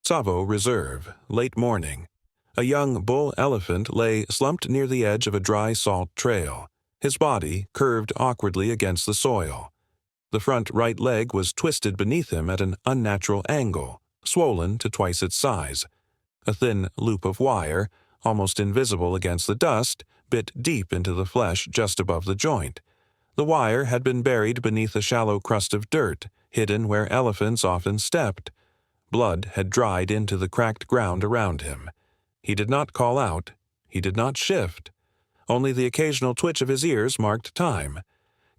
Tsavo Reserve, late morning. A young bull elephant lay slumped near the edge of a dry salt trail, his body curved awkwardly against the soil. The front right leg was twisted beneath him at an unnatural angle, swollen to twice its size. A thin loop of wire, almost invisible against the dust, bit deep into the flesh just above the joint. The wire had been buried beneath a shallow crust of dirt, hidden where elephants often stepped. Blood had dried into the cracked ground around him. He did not call out. He did not shift. Only the occasional twitch of his ears marked time.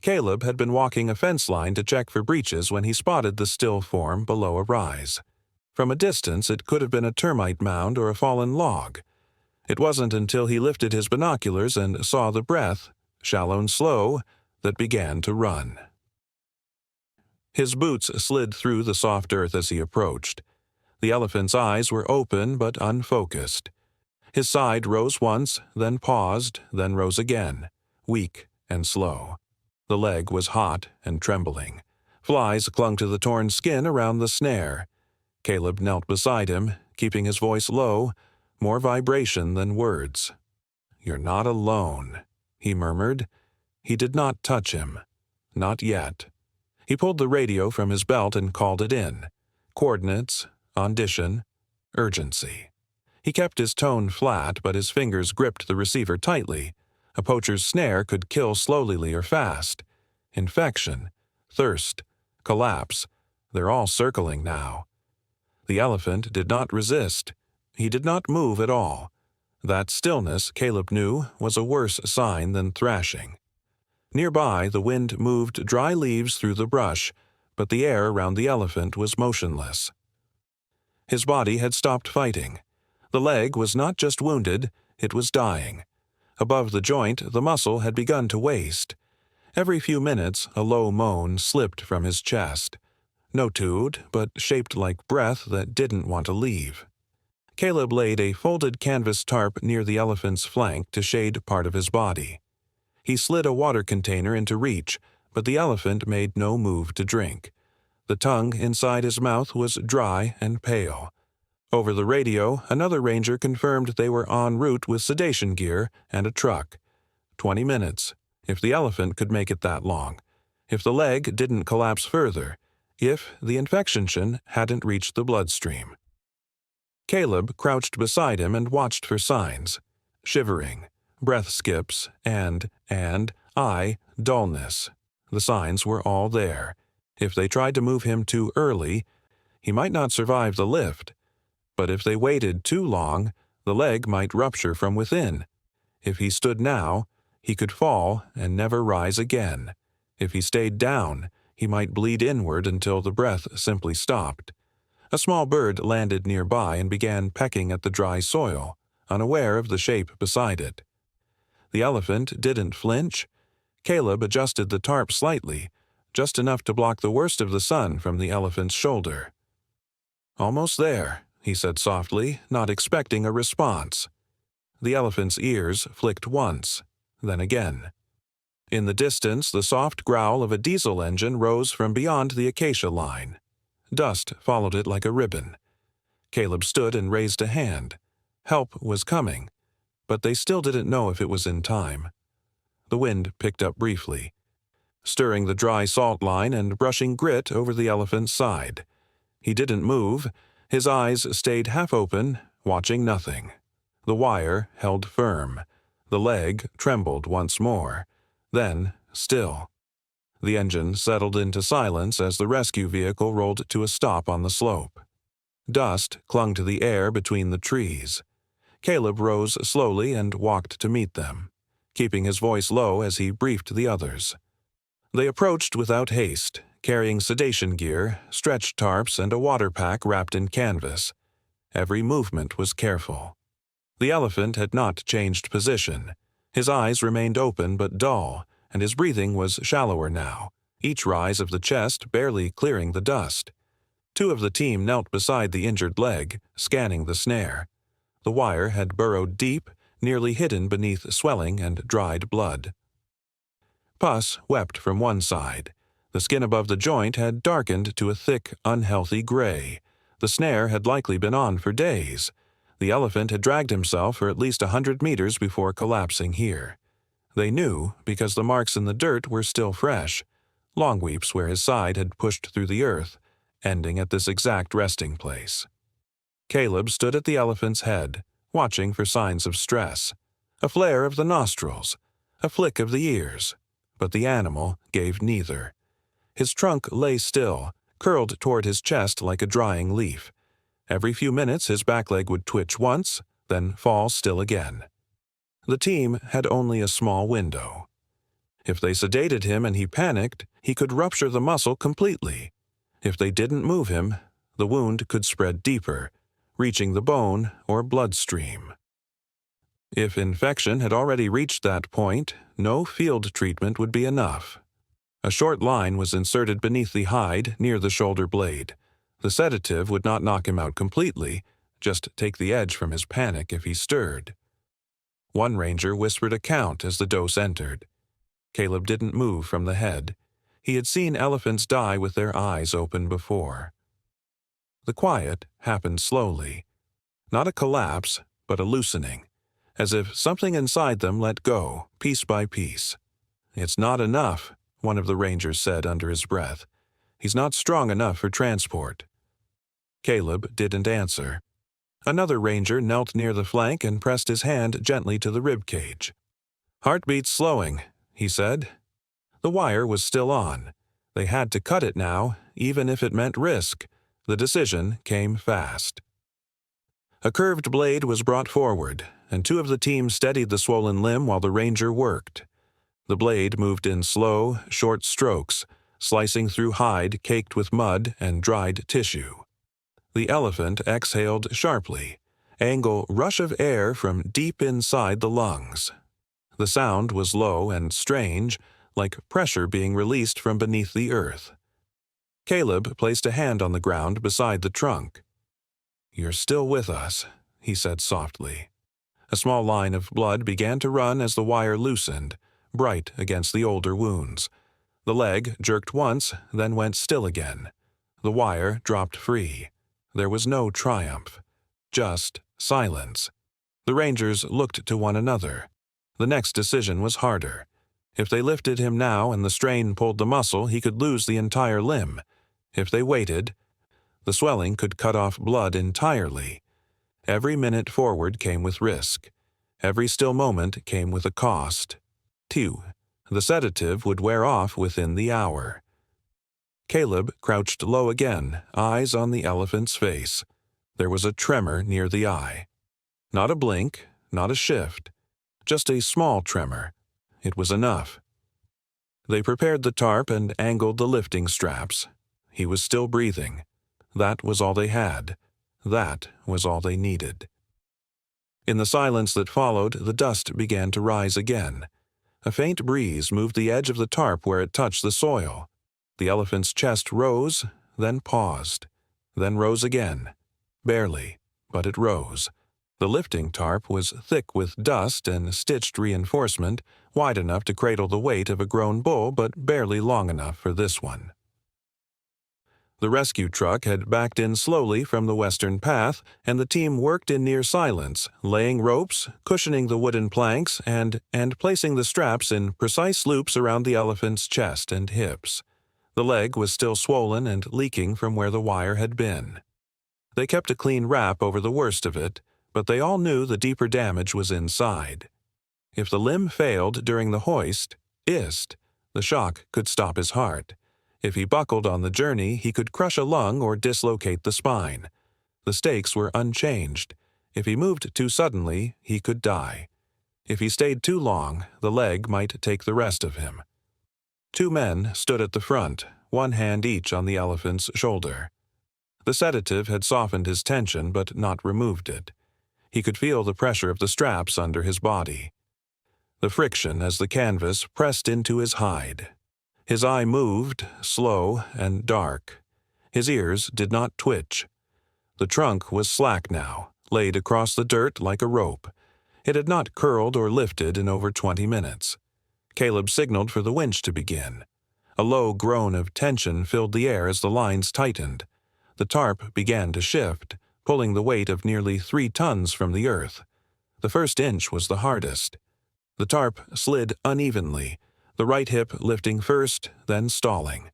Caleb had been walking a fence line to check for breaches when he spotted the still form below a rise. From a distance, it could have been a termite mound or a fallen log. It wasn't until he lifted his binoculars and saw the breath, shallow and slow, that began to run. His boots slid through the soft earth as he approached. The elephant's eyes were open but unfocused. His side rose once, then paused, then rose again, weak and slow. The leg was hot and trembling. Flies clung to the torn skin around the snare. Caleb knelt beside him, keeping his voice low, more vibration than words. "You're not alone," he murmured. He did not touch him. Not yet. He pulled the radio from his belt and called it in. Coordinates, audition, urgency. He kept his tone flat, but his fingers gripped the receiver tightly. A poacher's snare could kill slowly or fast. Infection, thirst, collapse, they're all circling now. The elephant did not resist. He did not move at all. That stillness, Caleb knew, was a worse sign than thrashing. Nearby, the wind moved dry leaves through the brush, but the air around the elephant was motionless. His body had stopped fighting. The leg was not just wounded, it was dying. Above the joint, the muscle had begun to waste. Every few minutes, a low moan slipped from his chest. No toot, but shaped like breath that didn't want to leave. Caleb laid a folded canvas tarp near the elephant's flank to shade part of his body. He slid a water container into reach, but the elephant made no move to drink. The tongue inside his mouth was dry and pale. Over the radio, another ranger confirmed they were en route with sedation gear and a truck. 20 minutes, if the elephant could make it that long. If the leg didn't collapse further. If the infection hadn't reached the bloodstream. Caleb crouched beside him and watched for signs. Shivering, breath skips, and dullness. The signs were all there. If they tried to move him too early, he might not survive the lift. But if they waited too long, the leg might rupture from within. If he stood now, he could fall and never rise again. If he stayed down, he might bleed inward until the breath simply stopped. A small bird landed nearby and began pecking at the dry soil, unaware of the shape beside it. The elephant didn't flinch. Caleb adjusted the tarp slightly, just enough to block the worst of the sun from the elephant's shoulder. "Almost there," he said softly, not expecting a response. The elephant's ears flicked once, then again. In the distance, the soft growl of a diesel engine rose from beyond the acacia line. Dust followed it like a ribbon. Caleb stood and raised a hand. Help was coming, but they still didn't know if it was in time. The wind picked up briefly, stirring the dry salt line and brushing grit over the elephant's side. He didn't move. His eyes stayed half open, watching nothing. The wire held firm. The leg trembled once more. Then, still. The engine settled into silence as the rescue vehicle rolled to a stop on the slope. Dust clung to the air between the trees. Caleb rose slowly and walked to meet them, keeping his voice low as he briefed the others. They approached without haste, carrying sedation gear, stretch tarps, and a water pack wrapped in canvas. Every movement was careful. The elephant had not changed position. His eyes remained open but dull, and his breathing was shallower now, each rise of the chest barely clearing the dust. Two of the team knelt beside the injured leg, scanning the snare. The wire had burrowed deep, nearly hidden beneath swelling and dried blood. Pus wept from one side. The skin above the joint had darkened to a thick, unhealthy gray. The snare had likely been on for days. The elephant had dragged himself for at least 100 meters before collapsing here. They knew because the marks in the dirt were still fresh, long weeps where his side had pushed through the earth, ending at this exact resting place. Caleb stood at the elephant's head, watching for signs of stress. A flare of the nostrils, a flick of the ears, but the animal gave neither. His trunk lay still, curled toward his chest like a drying leaf. Every few minutes his back leg would twitch once, then fall still again. The team had only a small window. If they sedated him and he panicked, he could rupture the muscle completely. If they didn't move him, the wound could spread deeper, reaching the bone or bloodstream. If infection had already reached that point, no field treatment would be enough. A short line was inserted beneath the hide near the shoulder blade. The sedative would not knock him out completely, just take the edge from his panic if he stirred. One ranger whispered a count as the dose entered. Caleb didn't move from the head. He had seen elephants die with their eyes open before. The quiet happened slowly. Not a collapse, but a loosening, as if something inside them let go, piece by piece. "It's not enough," one of the rangers said under his breath. "He's not strong enough for transport." Caleb didn't answer. Another ranger knelt near the flank and pressed his hand gently to the rib cage. "Heartbeat's slowing," he said. The wire was still on. They had to cut it now, even if it meant risk. The decision came fast. A curved blade was brought forward, and two of the team steadied the swollen limb while the ranger worked. The blade moved in slow, short strokes, slicing through hide caked with mud and dried tissue. The elephant exhaled sharply, angle rush of air from deep inside the lungs. The sound was low and strange, like pressure being released from beneath the earth. Caleb placed a hand on the ground beside the trunk. "You're still with us," he said softly. A small line of blood began to run as the wire loosened, bright against the older wounds. The leg jerked once, then went still again. The wire dropped free. There was no triumph, just silence. The rangers looked to one another. The next decision was harder. If they lifted him now and the strain pulled the muscle, he could lose the entire limb. If they waited, the swelling could cut off blood entirely. Every minute forward came with risk. Every still moment came with a cost. 2. The sedative would wear off within the hour. Caleb crouched low again, eyes on the elephant's face. There was a tremor near the eye. Not a blink, not a shift. Just a small tremor. It was enough. They prepared the tarp and angled the lifting straps. He was still breathing. That was all they had. That was all they needed. In the silence that followed, the dust began to rise again. A faint breeze moved the edge of the tarp where it touched the soil. The elephant's chest rose, then paused, then rose again. Barely, but it rose. The lifting tarp was thick with dust and stitched reinforcement, wide enough to cradle the weight of a grown bull, but barely long enough for this one. The rescue truck had backed in slowly from the western path, and the team worked in near silence, laying ropes, cushioning the wooden planks, and placing the straps in precise loops around the elephant's chest and hips. The leg was still swollen and leaking from where the wire had been. They kept a clean wrap over the worst of it, but they all knew the deeper damage was inside. If the limb failed during the hoist, the shock could stop his heart. If he buckled on the journey, he could crush a lung or dislocate the spine. The stakes were unchanged. If he moved too suddenly, he could die. If he stayed too long, the leg might take the rest of him. 2 men stood at the front, one hand each on the elephant's shoulder. The sedative had softened his tension but not removed it. He could feel the pressure of the straps under his body. The friction as the canvas pressed into his hide. His eye moved, slow and dark. His ears did not twitch. The trunk was slack now, laid across the dirt like a rope. It had not curled or lifted in over 20 minutes. Caleb signaled for the winch to begin. A low groan of tension filled the air as the lines tightened. The tarp began to shift, pulling the weight of nearly 3 tons from the earth. The first inch was the hardest. The tarp slid unevenly, the right hip lifting first, then stalling.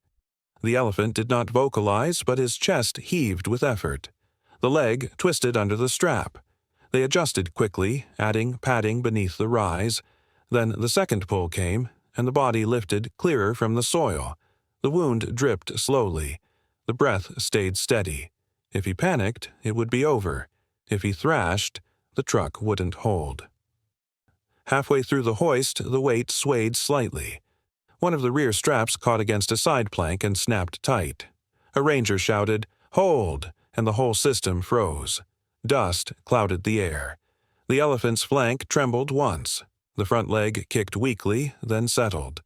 The elephant did not vocalize, but his chest heaved with effort. The leg twisted under the strap. They adjusted quickly, adding padding beneath the rise. Then the second pull came, and the body lifted clearer from the soil. The wound dripped slowly. The breath stayed steady. If he panicked, it would be over. If he thrashed, the truck wouldn't hold. Halfway through the hoist, the weight swayed slightly. One of the rear straps caught against a side plank and snapped tight. A ranger shouted, "Hold!" and the whole system froze. Dust clouded the air. The elephant's flank trembled once. The front leg kicked weakly, then settled.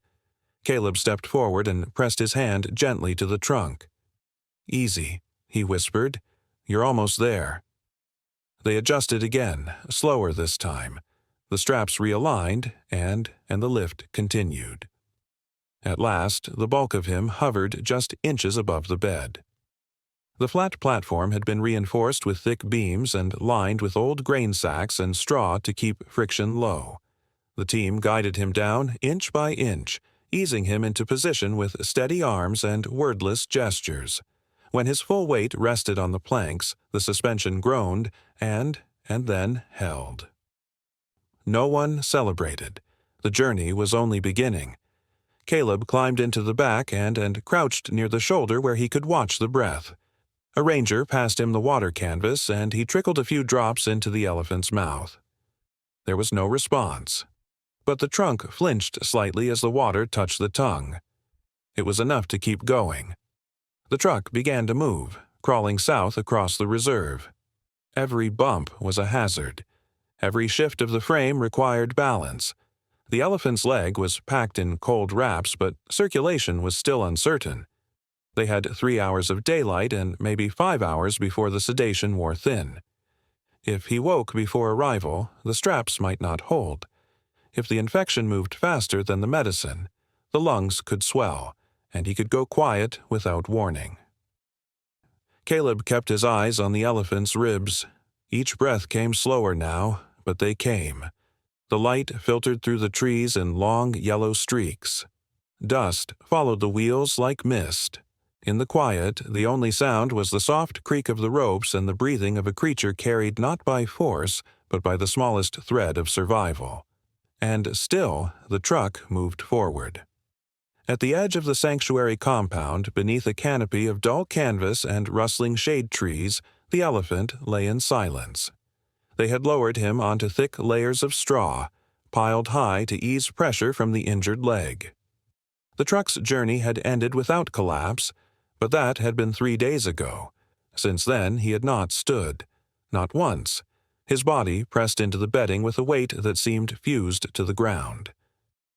Caleb stepped forward and pressed his hand gently to the trunk. "Easy," he whispered. "You're almost there." They adjusted again, slower this time. The straps realigned, and the lift continued. At last, the bulk of him hovered just inches above the bed. The flat platform had been reinforced with thick beams and lined with old grain sacks and straw to keep friction low. The team guided him down inch by inch, easing him into position with steady arms and wordless gestures. When his full weight rested on the planks, the suspension groaned and then held. No one celebrated. The journey was only beginning. Caleb climbed into the back and crouched near the shoulder where he could watch the breath. A ranger passed him the water canvas, and he trickled a few drops into the elephant's mouth. There was no response, but the trunk flinched slightly as the water touched the tongue. It was enough to keep going. The truck began to move, crawling south across the reserve. Every bump was a hazard. Every shift of the frame required balance. The elephant's leg was packed in cold wraps, but circulation was still uncertain. They had 3 hours of daylight and maybe 5 hours before the sedation wore thin. If he woke before arrival, the straps might not hold. If the infection moved faster than the medicine, the lungs could swell, and he could go quiet without warning. Caleb kept his eyes on the elephant's ribs. Each breath came slower now, but they came. The light filtered through the trees in long yellow streaks. Dust followed the wheels like mist. In the quiet, the only sound was the soft creak of the ropes and the breathing of a creature carried not by force, but by the smallest thread of survival. And still, the truck moved forward. At the edge of the sanctuary compound, beneath a canopy of dull canvas and rustling shade trees, the elephant lay in silence. They had lowered him onto thick layers of straw, piled high to ease pressure from the injured leg. The truck's journey had ended without collapse, but that had been 3 days ago. Since then he had not stood, not once, his body pressed into the bedding with a weight that seemed fused to the ground.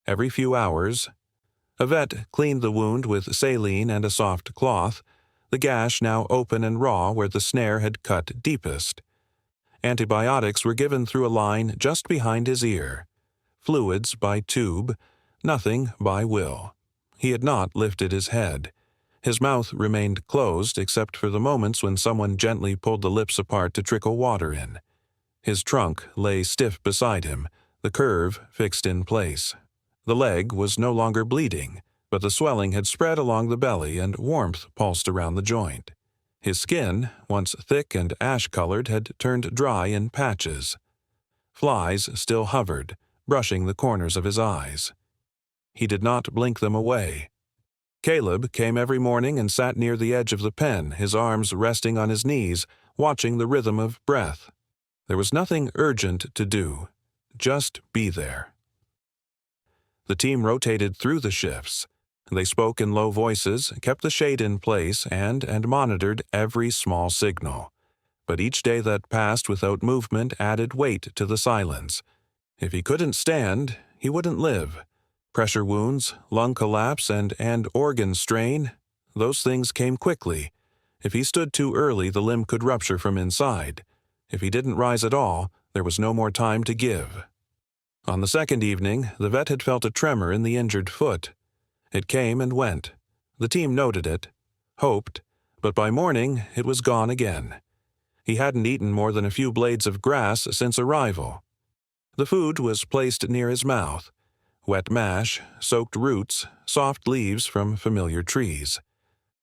Every few hours, a vet cleaned the wound with saline and a soft cloth, the gash now open and raw where the snare had cut deepest. Antibiotics were given through a line just behind his ear. Fluids by tube, nothing by will. He had not lifted his head. His mouth remained closed except for the moments when someone gently pulled the lips apart to trickle water in. His trunk lay stiff beside him, the curve fixed in place. The leg was no longer bleeding, but the swelling had spread along the belly and warmth pulsed around the joint. His skin, once thick and ash-colored, had turned dry in patches. Flies still hovered, brushing the corners of his eyes. He did not blink them away. Caleb came every morning and sat near the edge of the pen, his arms resting on his knees, watching the rhythm of breath. There was nothing urgent to do. Just be there. The team rotated through the shifts. They spoke in low voices, kept the shade in place, and monitored every small signal. But each day that passed without movement added weight to the silence. If he couldn't stand, he wouldn't live. Pressure wounds, lung collapse, and organ strain, those things came quickly. If he stood too early, the limb could rupture from inside. If he didn't rise at all, there was no more time to give. On the second evening, the vet had felt a tremor in the injured foot. It came and went. The team noted it, hoped, But by morning, it was gone again. He hadn't eaten more than a few blades of grass since arrival. The food was placed near his mouth: wet mash, soaked roots, soft leaves from familiar trees.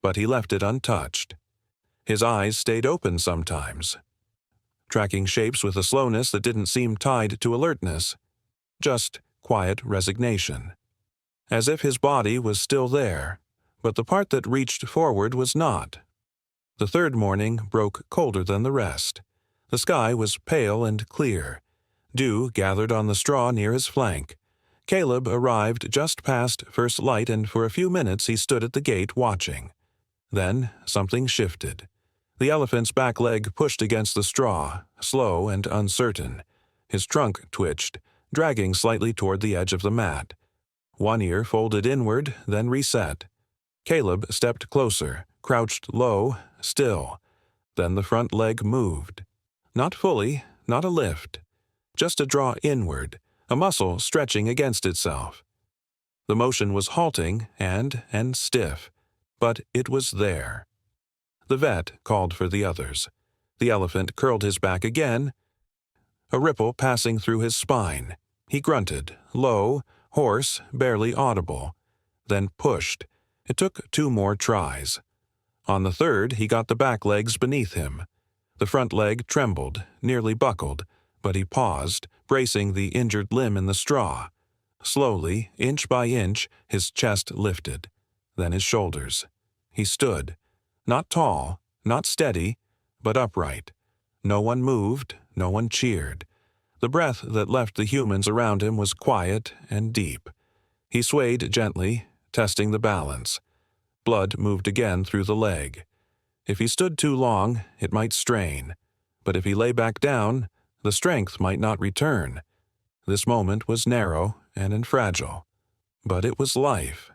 But he left it untouched. His eyes stayed open sometimes, tracking shapes with a slowness that didn't seem tied to alertness, just quiet resignation. As if his body was still there, but the part that reached forward was not. The third morning broke colder than the rest. The sky was pale and clear. Dew gathered on the straw near his flank. Caleb arrived just past first light, and for a few minutes he stood at the gate watching. Then something shifted. The elephant's back leg pushed against the straw, slow and uncertain. His trunk twitched, dragging slightly toward the edge of the mat. One ear folded inward, then reset. Caleb stepped closer, crouched low, still. Then the front leg moved. Not fully, not a lift. Just a draw inward, a muscle stretching against itself. The motion was halting and stiff, but it was there. The vet called for the others. The elephant curled his back again, a ripple passing through his spine. He grunted, low, hoarse, barely audible, then pushed. It took 2 more tries. On the third, he got the back legs beneath him. The front leg trembled, nearly buckled, but he paused, bracing the injured limb in the straw. Slowly, inch by inch, his chest lifted, then his shoulders. He stood, not tall, not steady, but upright. No one moved, no one cheered. The breath that left the humans around him was quiet and deep. He swayed gently, testing the balance. Blood moved again through the leg. If he stood too long, it might strain. But if he lay back down, the strength might not return. This moment was narrow and fragile. But it was life.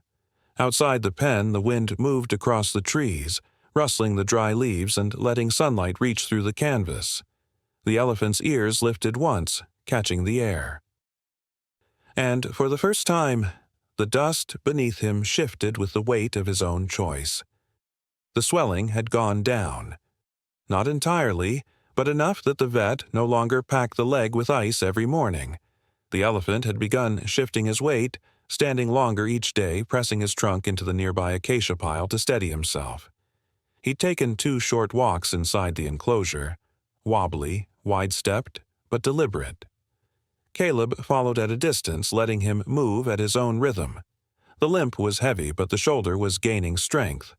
Outside the pen, the wind moved across the trees, rustling the dry leaves and letting sunlight reach through the canvas. The elephant's ears lifted once, catching the air. And for the first time, the dust beneath him shifted with the weight of his own choice. The swelling had gone down. Not entirely, but enough that the vet no longer packed the leg with ice every morning. The elephant had begun shifting his weight, standing longer each day, pressing his trunk into the nearby acacia pile to steady himself. He'd taken 2 short walks inside the enclosure, wobbly, wide-stepped, but deliberate. Caleb followed at a distance, letting him move at his own rhythm. The limp was heavy, but the shoulder was gaining strength.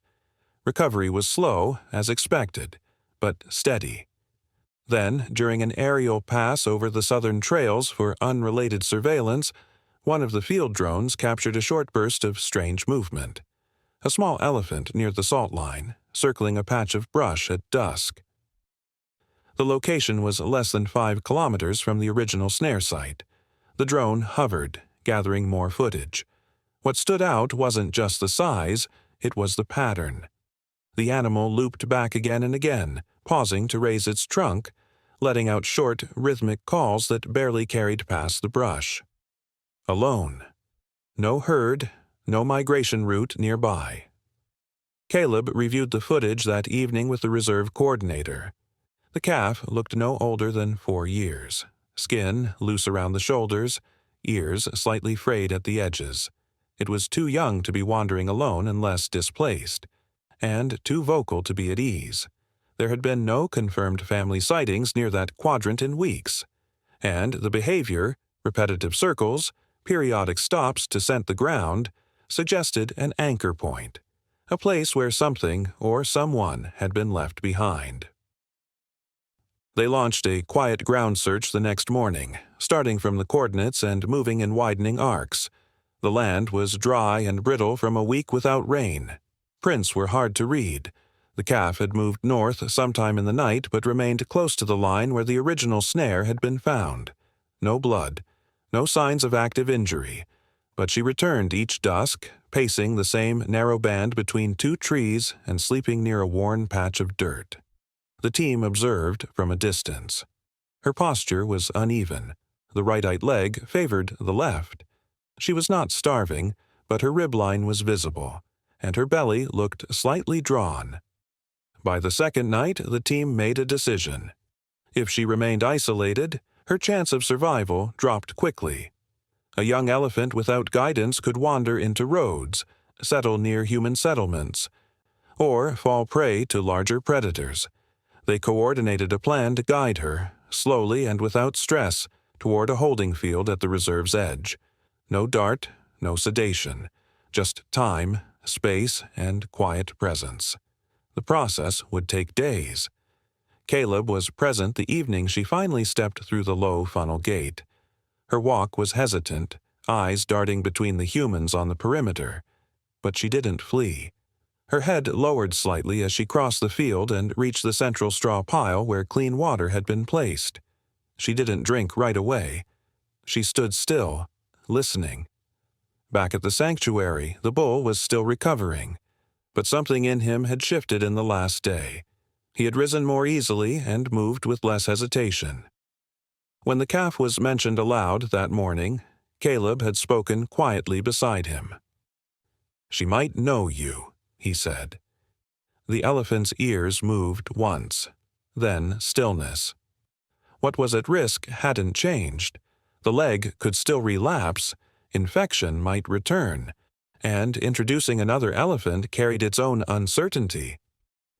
Recovery was slow, as expected, but steady. Then, during an aerial pass over the southern trails for unrelated surveillance, one of the field drones captured a short burst of strange movement. A small elephant near the salt line, circling a patch of brush at dusk. The location was less than 5 kilometers from the original snare site. The drone hovered, gathering more footage. What stood out wasn't just the size, it was the pattern. The animal looped back again and again, pausing to raise its trunk, letting out short, rhythmic calls that barely carried past the brush. Alone. No herd, no migration route nearby. Caleb reviewed the footage that evening with the reserve coordinator. The calf looked no older than 4 years, skin loose around the shoulders, ears slightly frayed at the edges. It was too young to be wandering alone unless displaced, and too vocal to be at ease. There had been no confirmed family sightings near that quadrant in weeks, and the behavior, repetitive circles, periodic stops to scent the ground, suggested an anchor point, a place where something or someone had been left behind. They launched a quiet ground search the next morning, starting from the coordinates and moving in widening arcs. The land was dry and brittle from a week without rain. Prints were hard to read. The calf had moved north sometime in the night but remained close to the line where the original snare had been found. No blood, no signs of active injury, but she returned each dusk, pacing the same narrow band between 2 trees and sleeping near a worn patch of dirt. The team observed from a distance. Her posture was uneven. The right leg favored the left. She was not starving, but her rib line was visible, and her belly looked slightly drawn. By the second night, the team made a decision. If she remained isolated, her chance of survival dropped quickly. A young elephant without guidance could wander into roads, settle near human settlements, or fall prey to larger predators. They coordinated a plan to guide her, slowly and without stress, toward a holding field at the reserve's edge. No dart, no sedation, just time, space, and quiet presence. The process would take days. Caleb was present the evening she finally stepped through the low funnel gate. Her walk was hesitant, eyes darting between the humans on the perimeter. But she didn't flee. Her head lowered slightly as she crossed the field and reached the central straw pile where clean water had been placed. She didn't drink right away. She stood still, listening. Back at the sanctuary, the bull was still recovering. But something in him had shifted in the last day. He had risen more easily and moved with less hesitation. When the calf was mentioned aloud that morning, Caleb had spoken quietly beside him. "She might know you," he said. The elephant's ears moved once, then stillness. What was at risk hadn't changed. The leg could still relapse, infection might return, and introducing another elephant carried its own uncertainty.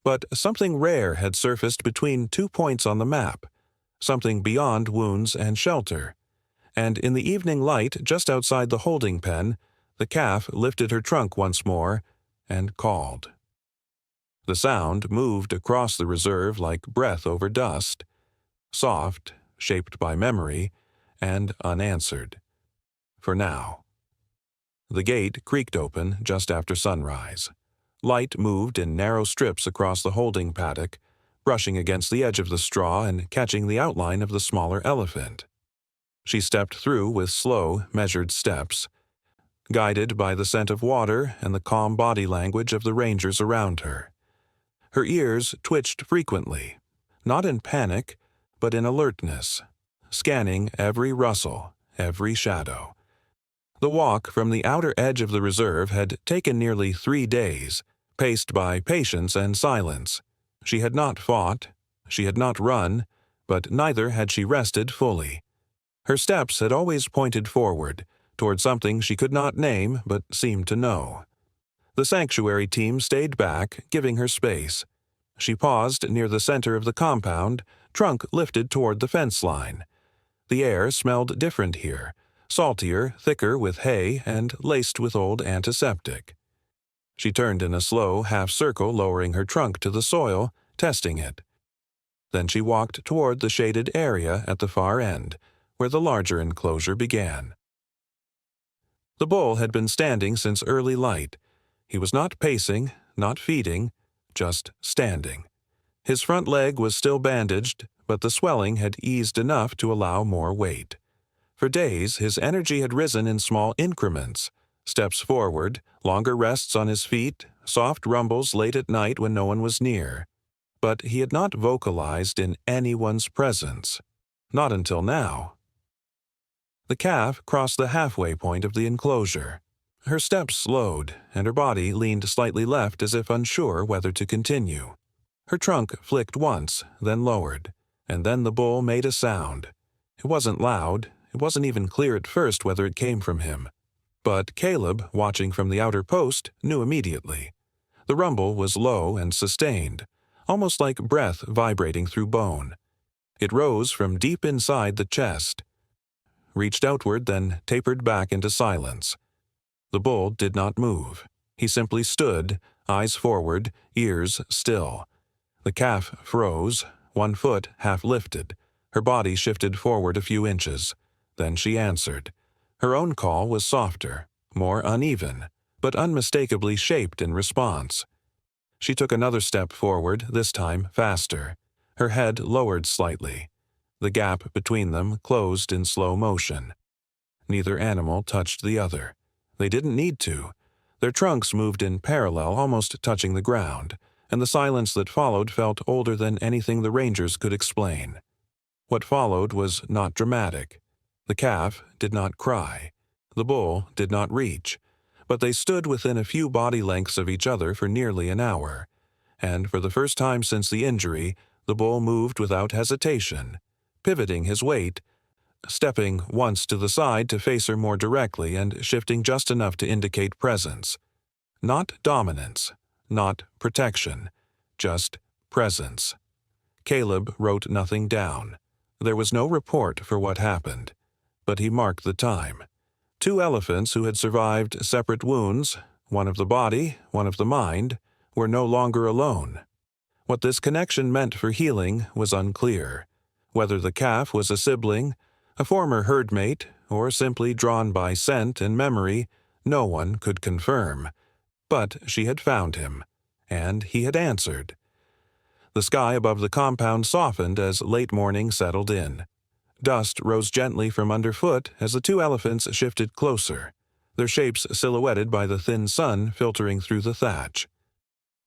But something rare had surfaced between 2 points on the map, something beyond wounds and shelter. And in the evening light just outside the holding pen, the calf lifted her trunk once more and called. The sound moved across the reserve like breath over dust, soft, shaped by memory, and unanswered. For now. The gate creaked open just after sunrise. Light moved in narrow strips across the holding paddock, brushing against the edge of the straw and catching the outline of the smaller elephant. She stepped through with slow, measured steps, guided by the scent of water and the calm body language of the rangers around her. Her ears twitched frequently, not in panic, but in alertness, scanning every rustle, every shadow. The walk from the outer edge of the reserve had taken nearly 3 days, paced by patience and silence. She had not fought, she had not run, but neither had she rested fully. Her steps had always pointed forward, toward something she could not name but seemed to know. The sanctuary team stayed back, giving her space. She paused near the center of the compound, trunk lifted toward the fence line. The air smelled different here, saltier, thicker with hay, and laced with old antiseptic. She turned in a slow half-circle, lowering her trunk to the soil, testing it. Then she walked toward the shaded area at the far end, where the larger enclosure began. The bull had been standing since early light. He was not pacing, not feeding, just standing. His front leg was still bandaged, but the swelling had eased enough to allow more weight. For days, his energy had risen in small increments, steps forward, longer rests on his feet, soft rumbles late at night when no one was near. But he had not vocalized in anyone's presence. Not until now. The calf crossed the halfway point of the enclosure. Her steps slowed, and her body leaned slightly left as if unsure whether to continue. Her trunk flicked once, then lowered, and then the bull made a sound. It wasn't loud, it wasn't even clear at first whether it came from him. But Caleb, watching from the outer post, knew immediately. The rumble was low and sustained, almost like breath vibrating through bone. It rose from deep inside the chest, reached outward, then tapered back into silence. The bull did not move. He simply stood, eyes forward, ears still. The calf froze, one foot half lifted. Her body shifted forward a few inches. Then she answered. Her own call was softer, more uneven, but unmistakably shaped in response. She took another step forward, this time faster. Her head lowered slightly. The gap between them closed in slow motion. Neither animal touched the other. They didn't need to. Their trunks moved in parallel, almost touching the ground, and the silence that followed felt older than anything the rangers could explain. What followed was not dramatic. The calf did not cry. The bull did not reach. But they stood within a few body lengths of each other for nearly an hour, and for the first time since the injury, the bull moved without hesitation, pivoting his weight, stepping once to the side to face her more directly and shifting just enough to indicate presence. Not dominance, not protection, just presence. Caleb wrote nothing down. There was no report for what happened, but he marked the time. 2 elephants who had survived separate wounds, one of the body, one of the mind, were no longer alone. What this connection meant for healing was unclear. Whether the calf was a sibling, a former herdmate, or simply drawn by scent and memory, no one could confirm. But she had found him, and he had answered. The sky above the compound softened as late morning settled in. Dust rose gently from underfoot as the 2 elephants shifted closer, their shapes silhouetted by the thin sun filtering through the thatch.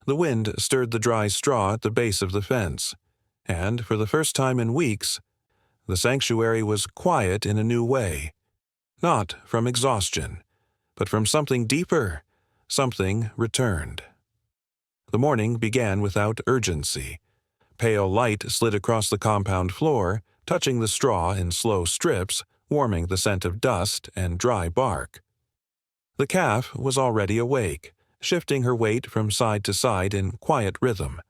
The wind stirred the dry straw at the base of the fence, and for the first time in weeks, the sanctuary was quiet in a new way. Not from exhaustion, but from something deeper. Something returned. The morning began without urgency. Pale light slid across the compound floor, touching the straw in slow strips, warming the scent of dust and dry bark. The calf was already awake, shifting her weight from side to side in quiet rhythm.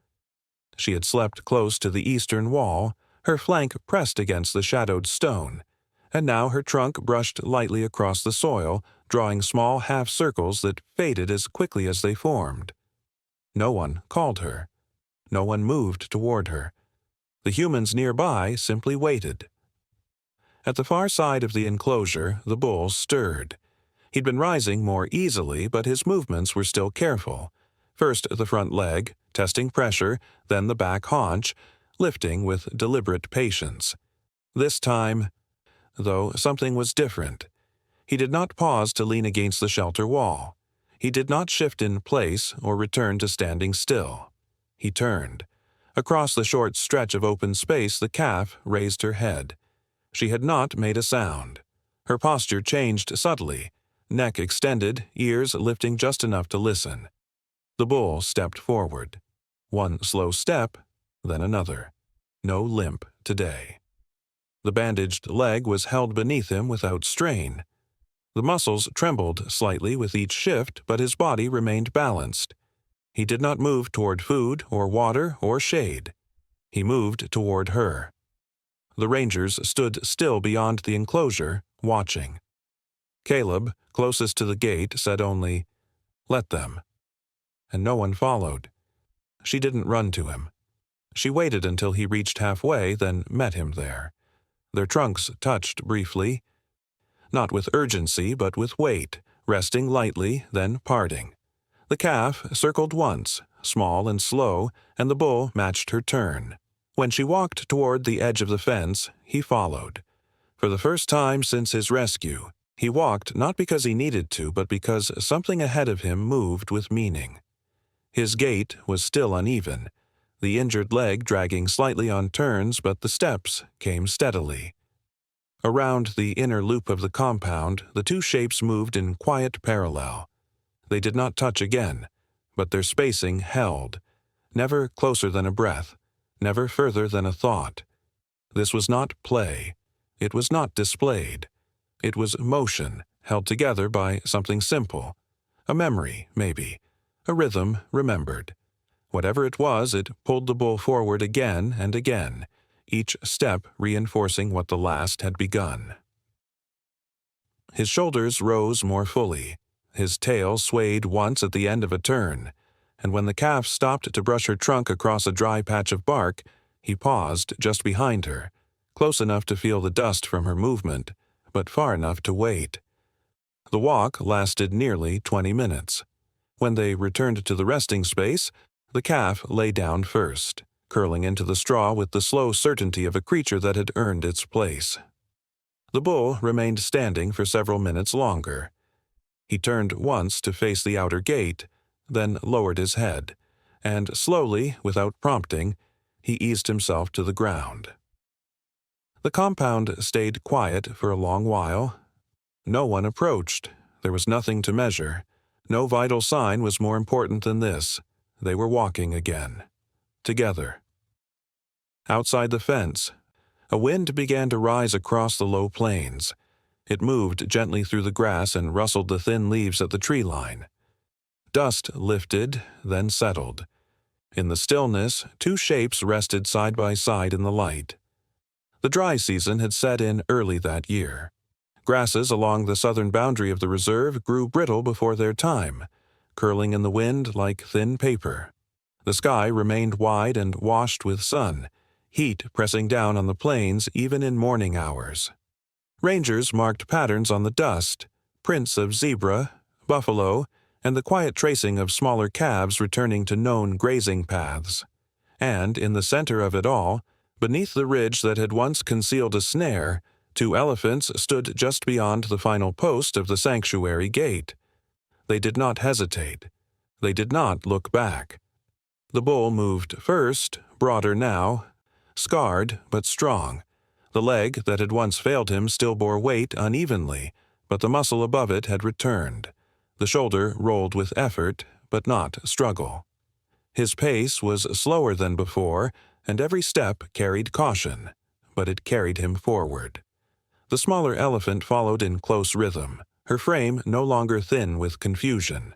She had slept close to the eastern wall, her flank pressed against the shadowed stone, and now her trunk brushed lightly across the soil, drawing small half-circles that faded as quickly as they formed. No one called her. No one moved toward her. The humans nearby simply waited. At the far side of the enclosure, the bull stirred. He'd been rising more easily, but his movements were still careful. First the front leg, testing pressure, then the back haunch, lifting with deliberate patience. This time, though, something was different. He did not pause to lean against the shelter wall. He did not shift in place or return to standing still. He turned. Across the short stretch of open space, the calf raised her head. She had not made a sound. Her posture changed subtly, neck extended, ears lifting just enough to listen. The bull stepped forward. One slow step, then another. No limp today. The bandaged leg was held beneath him without strain. The muscles trembled slightly with each shift, but his body remained balanced. He did not move toward food or water or shade. He moved toward her. The rangers stood still beyond the enclosure, watching. Caleb, closest to the gate, said only, "Let them." And no one followed. She didn't run to him. She waited until he reached halfway, then met him there. Their trunks touched briefly, not with urgency but with weight, resting lightly, then parting. The calf circled once, small and slow, and the bull matched her turn. When she walked toward the edge of the fence, he followed. For the first time since his rescue, he walked not because he needed to, but because something ahead of him moved with meaning. His gait was still uneven, the injured leg dragging slightly on turns, but the steps came steadily. Around the inner loop of the compound, the 2 shapes moved in quiet parallel. They did not touch again, but their spacing held, never closer than a breath, never further than a thought. This was not play. It was not displayed. It was motion, held together by something simple. A memory, maybe. A rhythm remembered. Whatever it was, it pulled the bull forward again and again, each step reinforcing what the last had begun. His shoulders rose more fully. His tail swayed once at the end of a turn, and when the calf stopped to brush her trunk across a dry patch of bark, he paused just behind her, close enough to feel the dust from her movement, but far enough to wait. The walk lasted nearly 20 minutes. When they returned to the resting space, the calf lay down first, curling into the straw with the slow certainty of a creature that had earned its place. The bull remained standing for several minutes longer. He turned once to face the outer gate, then lowered his head, and slowly, without prompting, he eased himself to the ground. The compound stayed quiet for a long while. No one approached. There was nothing to measure. No vital sign was more important than this. They were walking again. Together. Outside the fence, a wind began to rise across the low plains. It moved gently through the grass and rustled the thin leaves at the tree line. Dust lifted, then settled. In the stillness, two shapes rested side by side in the light. The dry season had set in early that year. Grasses along the southern boundary of the reserve grew brittle before their time, curling in the wind like thin paper. The sky remained wide and washed with sun, heat pressing down on the plains even in morning hours. Rangers marked patterns on the dust, prints of zebra, buffalo, and the quiet tracing of smaller calves returning to known grazing paths. And in the center of it all, beneath the ridge that had once concealed a snare, two elephants stood just beyond the final post of the sanctuary gate. They did not hesitate. They did not look back. The bull moved first, broader now, scarred but strong. The leg that had once failed him still bore weight unevenly, but the muscle above it had returned. The shoulder rolled with effort, but not struggle. His pace was slower than before, and every step carried caution, but it carried him forward. The smaller elephant followed in close rhythm, her frame no longer thin with confusion.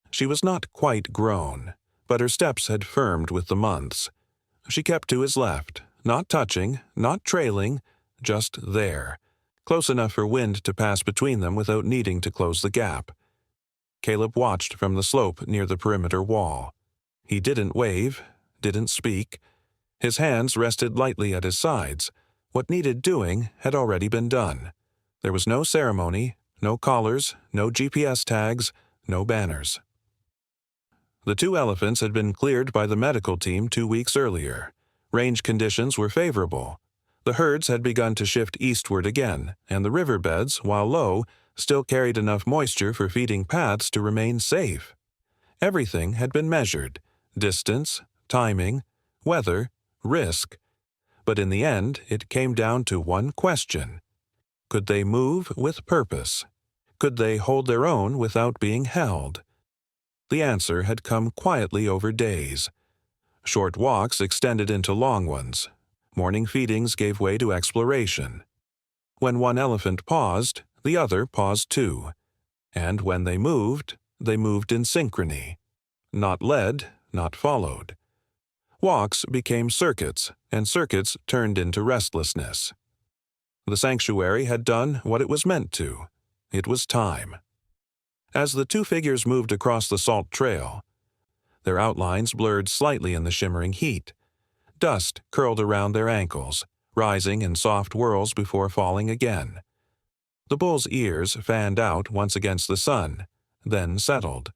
She was not quite grown, but her steps had firmed with the months. She kept to his left, not touching, not trailing, just there, close enough for wind to pass between them without needing to close the gap. Caleb watched from the slope near the perimeter wall. He didn't wave, didn't speak. His hands rested lightly at his sides. What needed doing had already been done. There was no ceremony, no collars, no GPS tags, no banners. The two elephants had been cleared by the medical team 2 weeks earlier. Range conditions were favorable. The herds had begun to shift eastward again, and the riverbeds, while low, still carried enough moisture for feeding paths to remain safe. Everything had been measured: distance, timing, weather, risk. But in the end, it came down to one question. Could they move with purpose? Could they hold their own without being held? The answer had come quietly over days. Short walks extended into long ones. Morning feedings gave way to exploration. When one elephant paused, the other paused too. And when they moved in synchrony. Not led, not followed. Walks became circuits, and circuits turned into restlessness. The sanctuary had done what it was meant to. It was time. As the two figures moved across the salt trail, their outlines blurred slightly in the shimmering heat. Dust curled around their ankles, rising in soft whirls before falling again. The bull's ears fanned out once against the sun, then settled.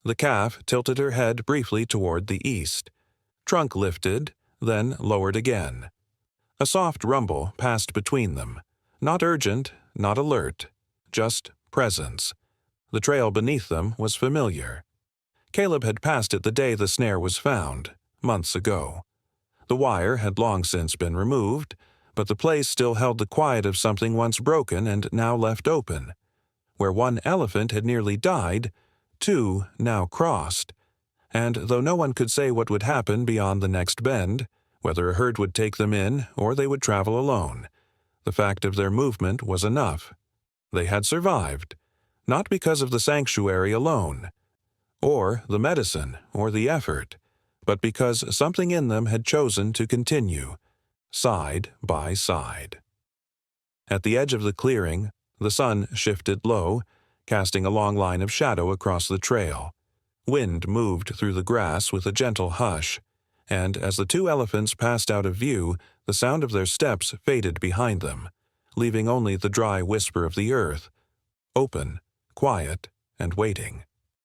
The calf tilted her head briefly toward the east. Trunk lifted, then lowered again. A soft rumble passed between them. Not urgent, not alert, just presence. The trail beneath them was familiar. Caleb had passed it the day the snare was found, months ago. The wire had long since been removed, but the place still held the quiet of something once broken and now left open. Where one elephant had nearly died, two now crossed. And though no one could say what would happen beyond the next bend, whether a herd would take them in or they would travel alone, the fact of their movement was enough. They had survived, not because of the sanctuary alone, or the medicine, or the effort, but because something in them had chosen to continue, side by side. At the edge of the clearing, the sun shifted low, casting a long line of shadow across the trail. Wind moved through the grass with a gentle hush, and as the two elephants passed out of view, the sound of their steps faded behind them, leaving only the dry whisper of the earth, open, quiet, and waiting.